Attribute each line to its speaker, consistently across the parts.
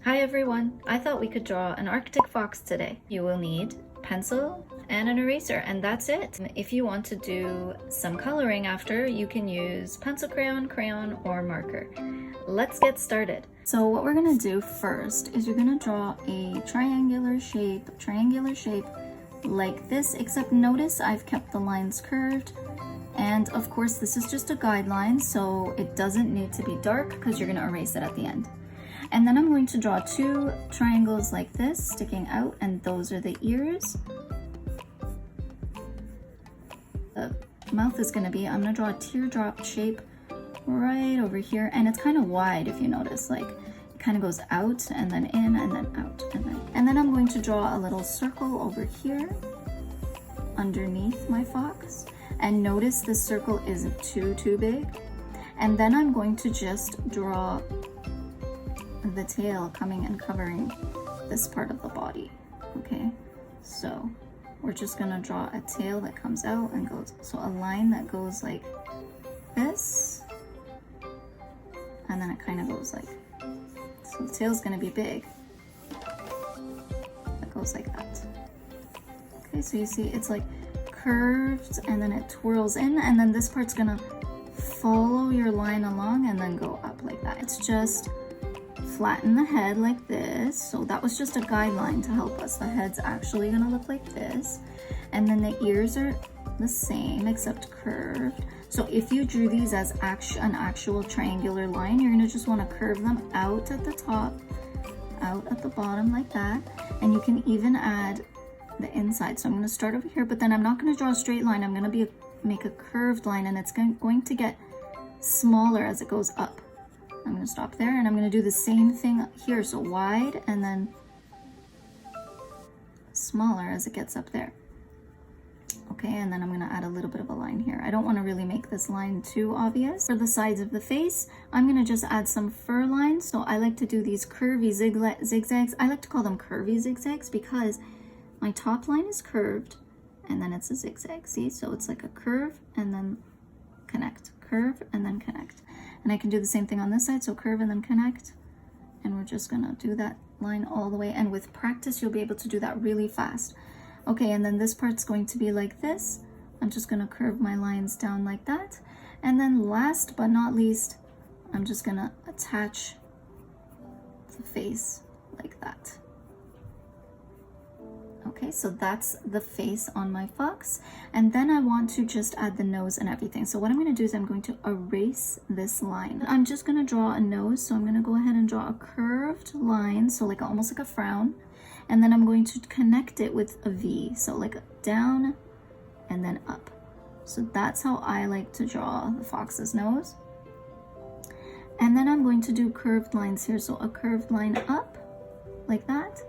Speaker 1: Hi everyone! I thought we could draw an Arctic fox today. You will need pencil and an eraser, and that's it. If you want to do some coloring after, you can use pencil crayon, or marker. Let's get started. So what we're gonna do first is you're gonna draw a triangular shape like this, except notice I've kept the lines curved. And of course, this is just a guideline, so it doesn't need to be dark because you're gonna erase it at the end. And then I'm going to draw two triangles like this sticking out, and those are the ears. The mouth is going to be, I'm going to draw a teardrop shape right over here, and it's kind of wide if you notice, like it kind of goes out and then in and then out and then I'm going to draw a little circle over here underneath my fox, and notice this circle isn't too big. And then I'm going to just draw the tail coming and covering this part of the body. Okay, so we're just gonna draw a tail that comes out and goes, so a line that goes like this, and then it kind of goes like, so the tail's gonna be big, that goes like that. Okay, so you see it's like curved and then it twirls in, and then this part's gonna follow your line along and then go up like that. It's just flatten the head like this. So that was just a guideline to help us. The head's actually gonna look like this, and then the ears are the same except curved. So if you drew these as an actual triangular line, you're gonna just want to curve them out at the top, out at the bottom like that, and you can even add the inside. So I'm going to start over here, but then I'm not going to draw a straight line. I'm going to make a curved line, and it's going to get smaller as it goes up. I'm going to stop there, and I'm going to do the same thing here. So wide and then smaller as it gets up there. Okay, and then I'm going to add a little bit of a line here. I don't want to really make this line too obvious. For the sides of the face, I'm going to just add some fur lines. So I like to do these curvy zigzags. I like to call them curvy zigzags because my top line is curved and then it's a zigzag. See, so it's like a curve and then connect, curve and then connect. And I can do the same thing on this side, so curve and then connect. And we're just gonna do that line all the way. And with practice, you'll be able to do that really fast. Okay, and then this part's going to be like this. I'm just gonna curve my lines down like that. And then last but not least, I'm just gonna attach the face like that. Okay, so that's the face on my fox. And then I want to just add the nose and everything. So what I'm going to do is I'm going to erase this line. I'm just going to draw a nose. So I'm going to go ahead and draw a curved line. So like almost like a frown. And then I'm going to connect it with a V. So like down and then up. So that's how I like to draw the fox's nose. And then I'm going to do curved lines here. So a curved line up like that.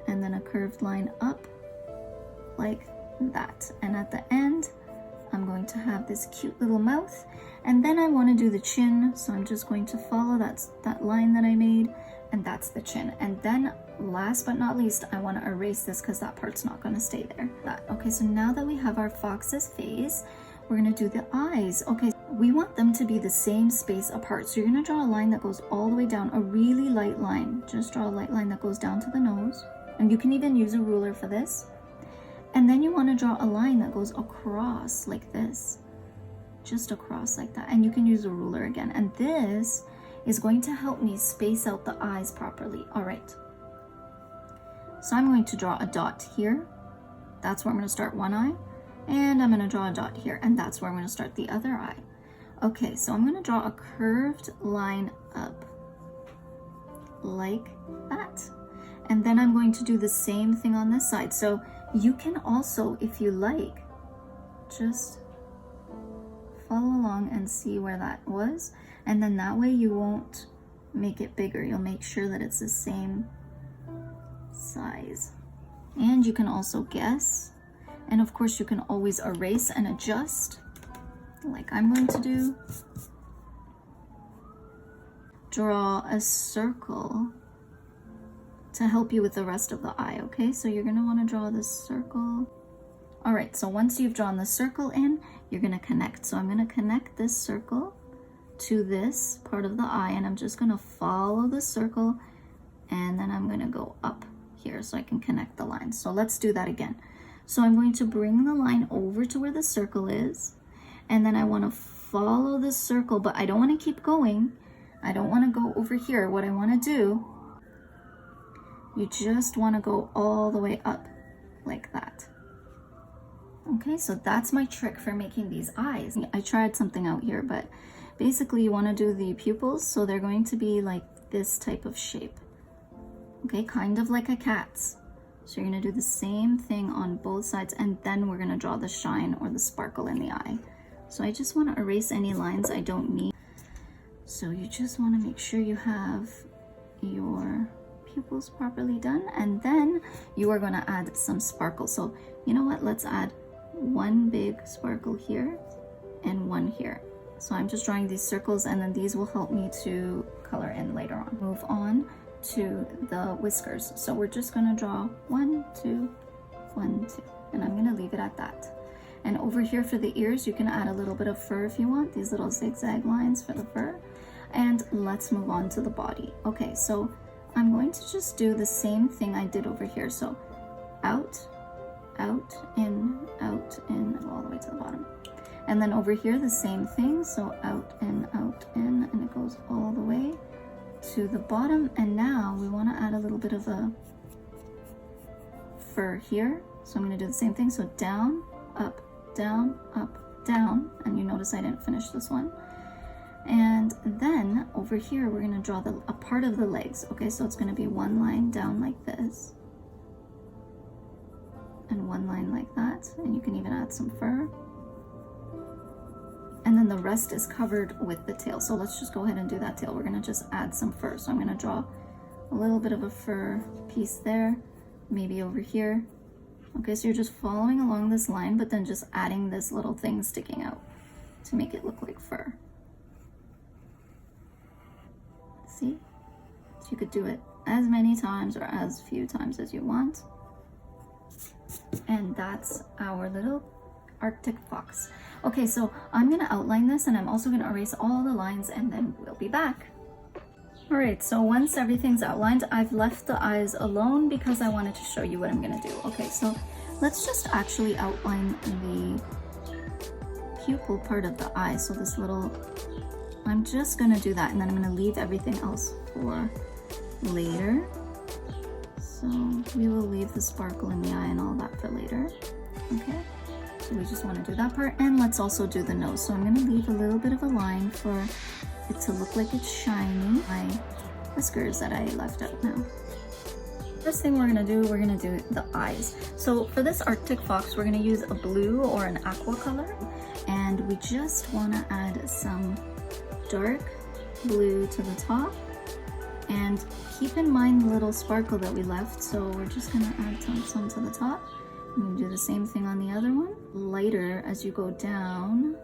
Speaker 1: And then a curved line up like that. And at the end, I'm going to have this cute little mouth. And then I want to do the chin. So I'm just going to follow that line that I made, and that's the chin. And then last but not least, I want to erase this because that part's not going to stay there. Okay, so now that we have our fox's face, we're going to do the eyes. Okay, we want them to be the same space apart. So you're going to draw a line that goes all the way down, a really light line. Just draw a light line that goes down to the nose. And you can even use a ruler for this. And then you want to draw a line that goes across like this. Just across like that. And you can use a ruler again. And this is going to help me space out the eyes properly. All right. So I'm going to draw a dot here. That's where I'm going to start one eye. And I'm going to draw a dot here. And that's where I'm going to start the other eye. Okay, so I'm going to draw a curved line up like that. And then I'm going to do the same thing on this side. So you can also, if you like, just follow along and see where that was. And then that way you won't make it bigger. You'll make sure that it's the same size. And you can also guess. And of course you can always erase and adjust like I'm going to do. Draw a circle to help you with the rest of the eye, okay? So you're gonna wanna draw this circle. All right, so once you've drawn the circle in, you're gonna connect. So I'm gonna connect this circle to this part of the eye, and I'm just gonna follow the circle and then I'm gonna go up here so I can connect the lines. So let's do that again. So I'm going to bring the line over to where the circle is, and then I want to follow this circle, but I don't want to keep going. I don't want to go over here. What I want to do, you just want to go all the way up like that. Okay, so that's my trick for making these eyes. I tried something out here, but basically you want to do the pupils, so they're going to be like this type of shape. Okay, kind of like a cat's. So you're going to do the same thing on both sides, and then we're going to draw the shine or the sparkle in the eye. So I just want to erase any lines I don't need. So you just want to make sure you have your pupils properly done, and then you are going to add some sparkle. So you know what, let's add one big sparkle here and one here. So I'm just drawing these circles, and then these will help me to color in later on. Move on to the whiskers. So we're just going to draw 1, 2, 1, 2, and I'm going to leave it at that. And over here for the ears, you can add a little bit of fur if you want, these little zigzag lines for the fur. And let's move on to the body. Okay, so I'm going to just do the same thing I did over here. So out, in, all the way to the bottom. And then over here, the same thing. So out, in, and it goes all the way to the bottom. And now we want to add a little bit of a fur here. So I'm going to do the same thing. So down, up, down, and you notice I didn't finish this one. And then over here we're going to draw a part of the legs. Okay, so it's going to be one line down like this and one line like that, and you can even add some fur, and then the rest is covered with the tail. So let's just go ahead and do that tail. We're going to just add some fur. So I'm going to draw a little bit of a fur piece there, maybe over here. Okay, so you're just following along this line, but then just adding this little thing sticking out to make it look like fur. See? So you could do it as many times or as few times as you want. And that's our little Arctic fox. Okay, so I'm gonna outline this, and I'm also gonna erase all the lines, and then we'll be back. All right, so once everything's outlined, I've left the eyes alone because I wanted to show you what I'm gonna do. Okay, so let's just actually outline the pupil part of the eye. So this little, I'm just gonna do that, and then I'm gonna leave everything else for later. So we will leave the sparkle in the eye and all that for later. Okay, so we just want to do that part, and let's also do the nose. So I'm going to leave a little bit of a line for it to look like it's shiny. My whiskers that I left out now. First thing we're going to do the eyes. So for this Arctic fox, we're going to use a blue or an aqua color, and we just want to add some dark blue to the top. And keep in mind the little sparkle that we left, so we're just going to add some to the top. I'm going to do the same thing on the other one. Lighter as you go down.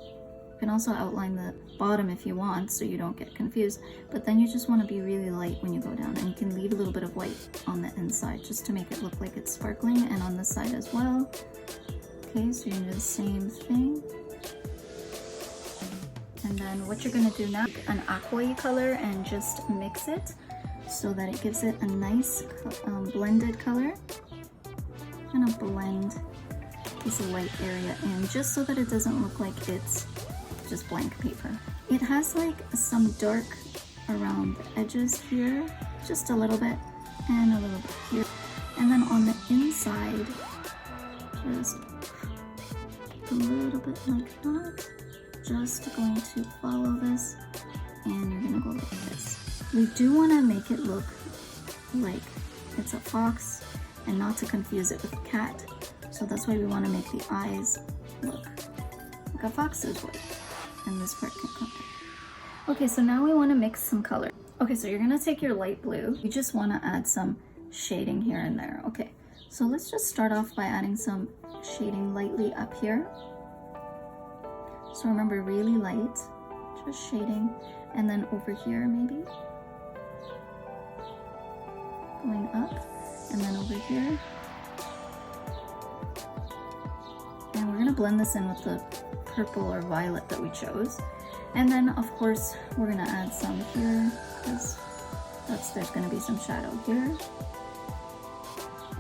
Speaker 1: You can also outline the bottom if you want, so you don't get confused. But then you just want to be really light when you go down, and you can leave a little bit of white on the inside just to make it look like it's sparkling, and on this side as well. Okay, so you're going to do the same thing. And then what you're going to do now, an aqua color, and just mix it so that it gives it a nice blended color. I'm going to blend this white area in just so that it doesn't look like it's just blank paper. It has like some dark around the edges here, just a little bit, and a little bit here. And then on the inside, just a little bit like that. Just going to follow this, and you're gonna go like this. We do want to make it look like it's a fox and not to confuse it with a cat, so that's why we want to make the eyes look like a fox's would, and this part can come in. Okay, so now we want to mix some color. Okay, so you're gonna take your light blue. You just want to add some shading here and there. Okay, so let's just start off by adding some shading lightly up here. So remember, really light, just shading, and then over here maybe, going up, and then over here. And we're gonna blend this in with the purple or violet that we chose. And then of course, we're gonna add some here, because There's going to be some shadow here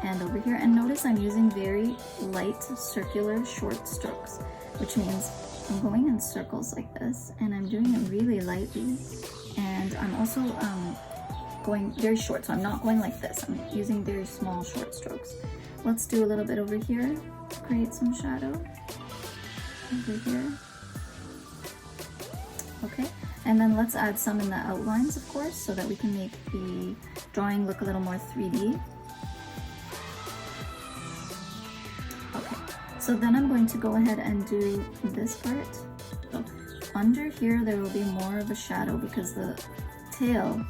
Speaker 1: and over here. And notice I'm using very light circular short strokes, which means I'm going in circles like this, and I'm doing it really lightly. And I'm also going very short, so I'm not going like this. I'm using very small short strokes. Let's do a little bit over here to create some shadow over here. Okay, and then let's add some in the outlines, of course, so that we can make the drawing look a little more 3D. Okay, so then I'm going to go ahead and do this part. So under here there will be more of a shadow because the tail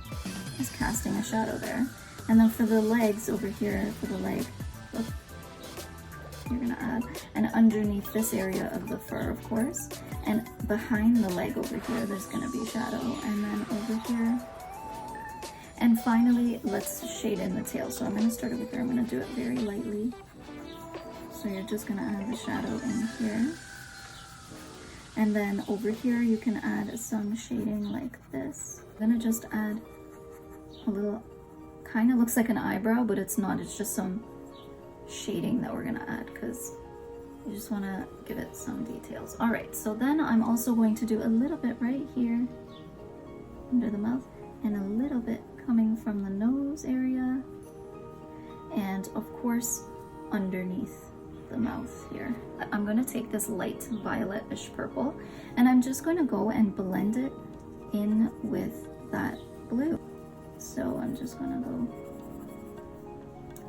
Speaker 1: is casting a shadow there. And then for the legs over here, for the leg, look, you're gonna add, and underneath this area of the fur, of course, and behind the leg over here, there's gonna be shadow, and then over here. And finally, let's shade in the tail. So I'm gonna start over here. I'm gonna do it very lightly. So you're just gonna add the shadow in here. And then over here, you can add some shading like this. I'm gonna just add a little, kind of looks like an eyebrow, but it's not. It's just some shading that we're gonna add because you just want to give it some details. All right, so then I'm also going to do a little bit right here under the mouth and a little bit coming from the nose area, and of course underneath the mouth here. I'm going to take this light violetish purple and I'm just going to go and blend it in with that blue. So I'm just going to go,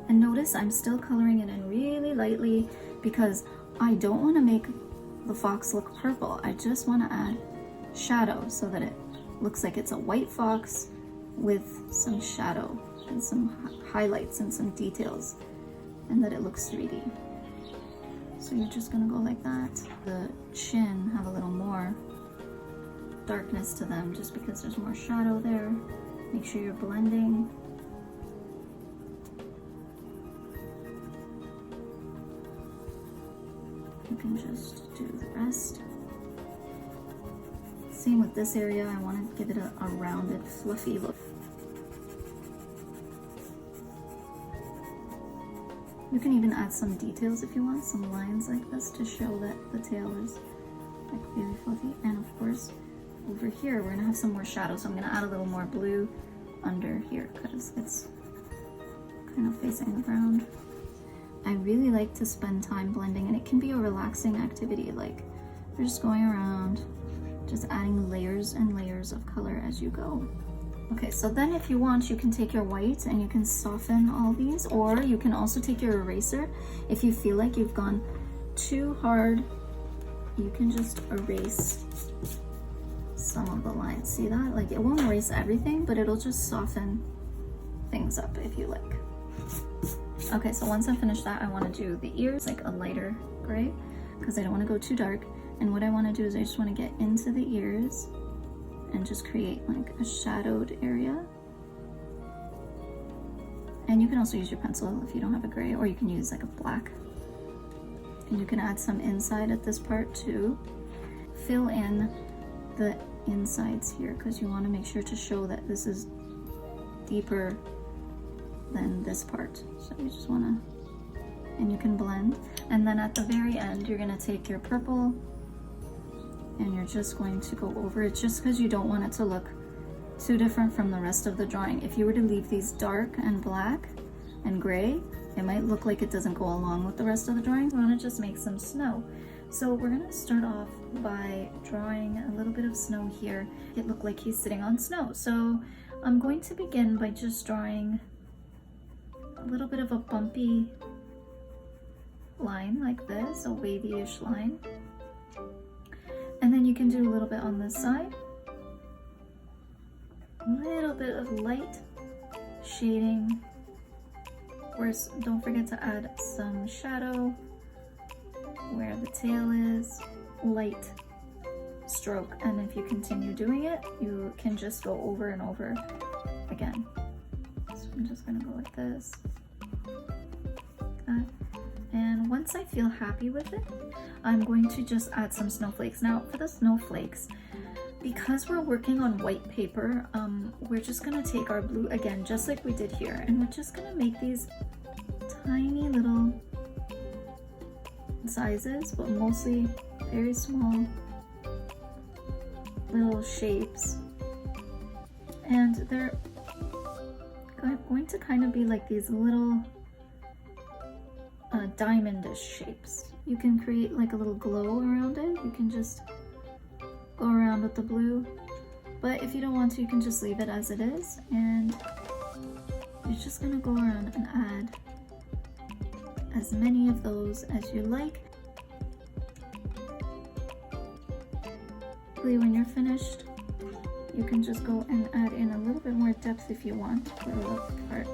Speaker 1: and notice I'm still coloring it in really lightly because I don't want to make the fox look purple. I just want to add shadow so that it looks like it's a white fox with some shadow and some highlights and some details, and that it looks 3D. So you're just gonna go like that. The chin have a little more darkness to them just because there's more shadow there. Make sure you're blending. You can just do the rest. Same with this area. I want to give it a rounded, fluffy look. You can even add some details if you want, some lines like this to show that the tail is like really fluffy. And of course, over here, we're gonna have some more shadow. So I'm gonna add a little more blue under here because it's kind of facing the ground. I really like to spend time blending, and it can be a relaxing activity. Like you're just going around, just adding layers and layers of color as you go. Okay, so then if you want, you can take your white and you can soften all these, or you can also take your eraser. If you feel like you've gone too hard, you can just erase some of the lines. See that? Like it won't erase everything, but it'll just soften things up if you like. Okay, so once I finish that, I want to do the ears, like a lighter gray, because I don't want to go too dark. And what I want to do is I just want to get into the ears and just create like a shadowed area. And you can also use your pencil if you don't have a gray, or you can use like a black. And you can add some inside at this part too. Fill in the insides here because you want to make sure to show that this is deeper than this part. So you just want to, and you can blend. And then at the very end, you're going to take your purple and you're just going to go over it, just because you don't want it to look too different from the rest of the drawing. If you were to leave these dark and black and gray, it might look like it doesn't go along with the rest of the drawing. We want to just make some snow. So we're going to start off by drawing a little bit of snow here. It looked like he's sitting on snow. So I'm going to begin by just drawing a little bit of a bumpy line like this, a wavy-ish line. And then you can do a little bit on this side. A little bit of light shading. Of course, don't forget to add some shadow where the tail is. Light stroke. And if you continue doing it, you can just go over and over again. So I'm just gonna go like this. Like that. And once I feel happy with it, I'm going to just add some snowflakes. Now for the snowflakes, Because we're working on white paper, we're just gonna take our blue again, just like we did here, and we're just gonna make these tiny little sizes, but mostly very small little shapes. And they're going to kind of be like these little diamondish shapes. You can create like a little glow around it. You can just go around with the blue, but if you don't want to, you can just leave it as it is, and you're just gonna go around and add as many of those as you like. When you're finished, you can just go and add in a little bit more depth if you want for the part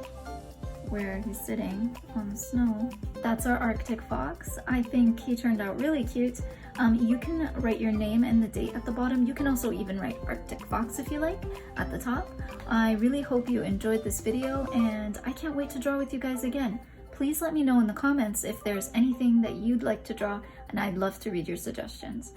Speaker 1: where he's sitting on the snow. That's our Arctic fox. I think he turned out really cute. You can write your name and the date at the bottom. You can also even write Arctic fox if you like at the top. I really hope you enjoyed this video, and I can't wait to draw with you guys again. Please let me know in the comments if there's anything that you'd like to draw, and I'd love to read your suggestions.